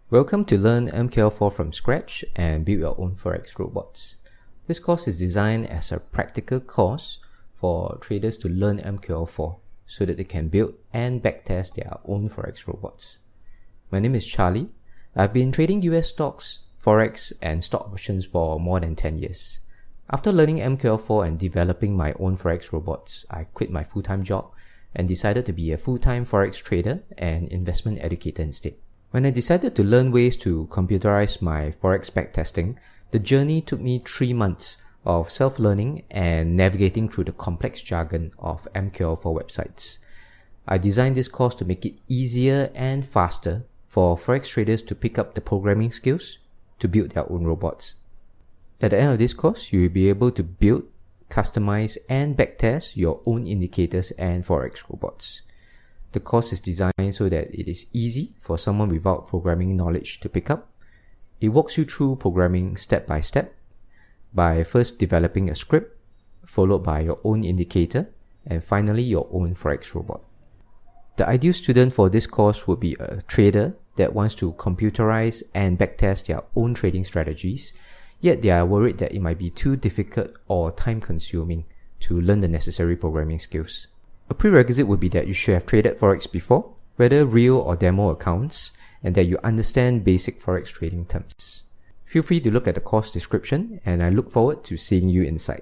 Welcome to learn MQL4 from scratch and build your own Forex robots. This course is designed as a practical course for traders to learn MQL4 so that they can build and backtest their own Forex robots. My name is Charlie. I've been trading US stocks, Forex and stock options for more than 10 years. After learning MQL4 and developing my own Forex robots, I quit my full-time job and decided to be a full-time Forex trader and investment educator instead. When I decided to learn ways to computerize my Forex backtesting, the journey took me 3 months of self-learning and navigating through the complex jargon of MQL4 websites. I designed this course to make it easier and faster for Forex traders to pick up the programming skills to build their own robots. At the end of this course, you will be able to build, customize, and backtest your own indicators and Forex robots. The course is designed so that it is easy for someone without programming knowledge to pick up. It walks you through programming step by step by first developing a script, followed by your own indicator, and finally your own Forex robot. The ideal student for this course would be a trader that wants to computerize and backtest their own trading strategies, yet they are worried that it might be too difficult or time-consuming to learn the necessary programming skills. A prerequisite would be that you should have traded Forex before, whether real or demo accounts, and that you understand basic Forex trading terms. Feel free to look at the course description, and I look forward to seeing you inside.